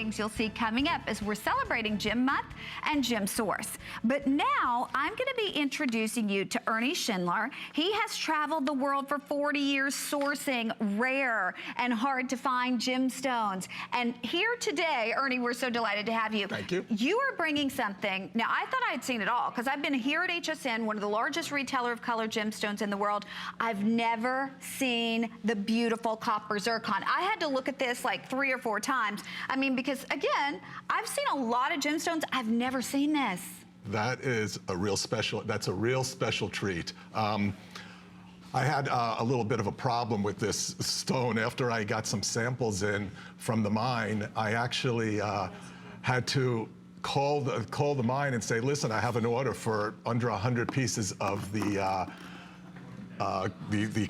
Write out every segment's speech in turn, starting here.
things you'll see coming up as we're celebrating Gem Month and Gem Source. But now I'm going to be introducing you to Ernie Schindler. He has traveled the world for 40 years sourcing rare and hard to find gemstones. And here today, Ernie, we're so delighted to have you. Thank you. You are bringing something. Now, I thought I had seen it all because I've been here at HSN, one of the largest retailer of colored gemstones in the world. I've never seen the beautiful copper zircon. I had to look at this like 3 or 4 times. I mean, because again, I've seen a lot of gemstones. I've never seen this. That is a real special, that's a real special treat. I had a little bit of a problem with this stone. After I got some samples in from the mine, I actually had to call the mine and say, listen, I have an order for under 100 pieces of the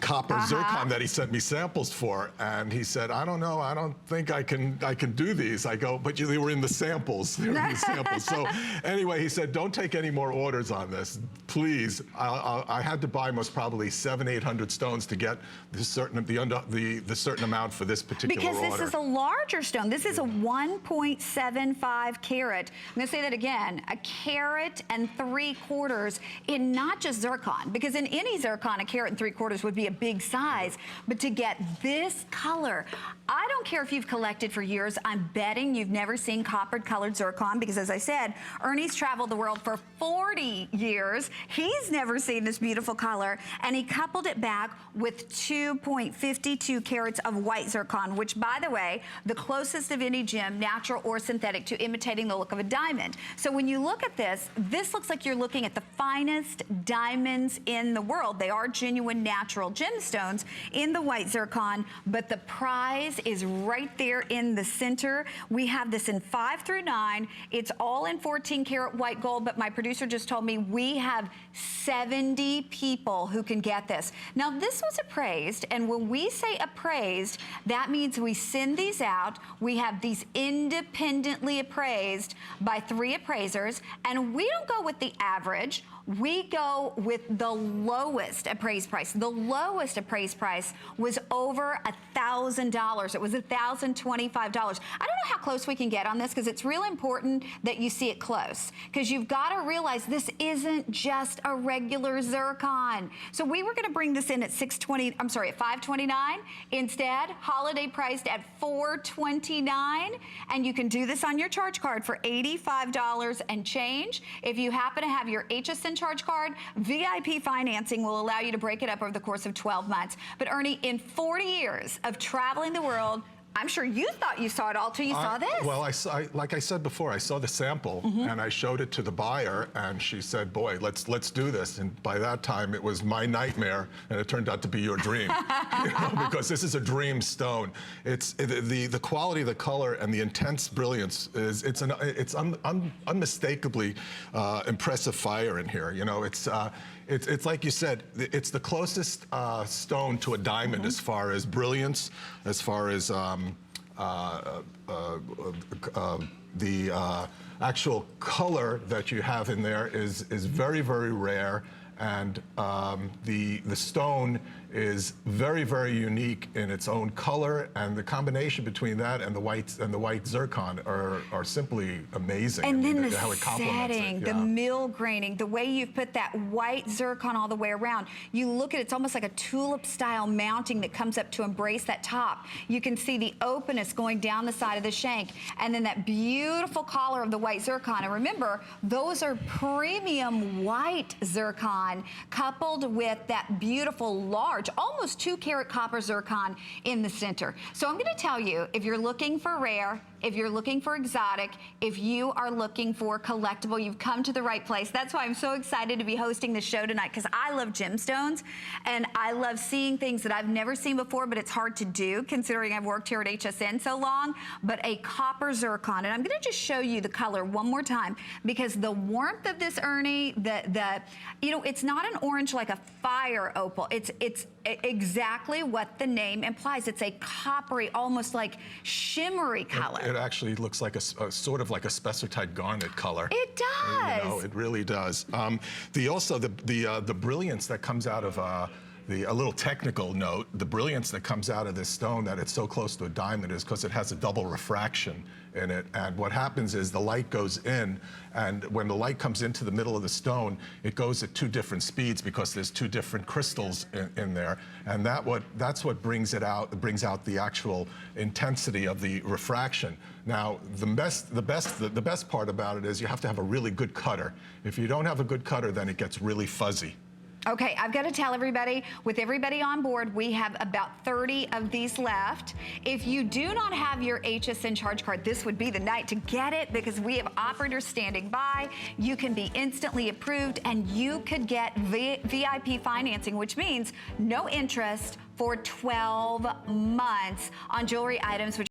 copper zircon that he sent me samples for, and he said, I don't know, I don't think I can do these. I go, but they were in the samples. They were in the samples. So anyway, he said, don't take any more orders on this, please. I had to buy most probably 700-800 stones to get the certain amount for this particular order. Because this is a larger stone. This is a 1.75 carat. I'm going to say that again, a carat and 3/4 in not just zircon, because in any zircon, a carat and 3/4 would be a big size, but to get this color, I don't care if you've collected for years, I'm betting you've never seen copper-colored zircon, because as I said, Ernie's traveled the world for 40 years. He's never seen this beautiful color, and he coupled it back with 2.52 carats of white zircon, which, by the way, the closest of any gem, natural or synthetic, to imitating the look of a diamond. So when you look at this, this looks like you're looking at the finest diamonds in the world. They are genuine natural gemstones in the white zircon, but the prize is right there in the center. We have this in 5 through 9. It's all in 14 karat white gold, but my producer just told me we have 70 people who can get this. Now, this was appraised, and when we say appraised, that means we send these out. We have these independently appraised by 3 appraisers, and we don't go with the average. We go with the lowest appraised price. The lowest appraised price was over $1,000. It was $1,025. I don't know how close we can get on this, because it's real important that you see it close, because you've got to realize this isn't just a regular zircon. So we were going to bring this in at $529. Instead, holiday priced at $429, and you can do this on your charge card for $85 and change. If you happen to have your HSN charge card, VIP financing will allow you to break it up over the course of 12 months. But Ernie, in 40 years of traveling the world, I'm sure you thought you saw it all till you saw this. Well, like I said before, I saw the sample and I showed it to the buyer, and she said, boy, let's do this. And by that time, it was my nightmare, and it turned out to be your dream. You know, because this is a dream stone. It's the quality, the color, and the intense brilliance it's unmistakably impressive fire in here. You know, it's like you said, it's the closest stone to a diamond as far as brilliance, as far as the actual color that you have in there is very, very rare, and the stone is very, very unique in its own color, and the combination between that and the white zircon are simply amazing. And then the how it complements setting, it. the mill graining, the way you've put that white zircon all the way around. You look at it, it's almost like a tulip style mounting that comes up to embrace that top. You can see the openness going down the side of the shank, and then that beautiful collar of the white zircon. And remember, those are premium white zircon coupled with that beautiful large, almost 2 karat copper zircon in the center. So I'm going to tell you, if you're looking for rare, if you're looking for exotic, if you are looking for collectible, you've come to the right place. That's why I'm so excited to be hosting the show tonight, because I love gemstones, and I love seeing things that I've never seen before, but it's hard to do considering I've worked here at HSN so long. But a copper zircon, and I'm going to just show you the color one more time, because the warmth of this, Ernie, you know, it's not an orange like a fire opal. It's exactly what the name implies. It's a coppery, almost like shimmery color. It actually looks like a sort of like a specified garnet color. It does. You know, it really does. The brilliance that comes out of a little technical note, the brilliance that comes out of this stone, that it's so close to a diamond, is because it has a double refraction in it. And what happens is the light goes in, and when the light comes into the middle of the stone, it goes at 2 different speeds because there's 2 different crystals in there. And that's what brings it out, brings out the actual intensity of the refraction. Now, the best part about it is you have to have a really good cutter. If you don't have a good cutter, then it gets really fuzzy. Okay, I've got to tell everybody, with everybody on board, we have about 30 of these left. If you do not have your HSN charge card, this would be the night to get it, because we have operators standing by. You can be instantly approved, and you could get VIP financing, which means no interest for 12 months on jewelry items, which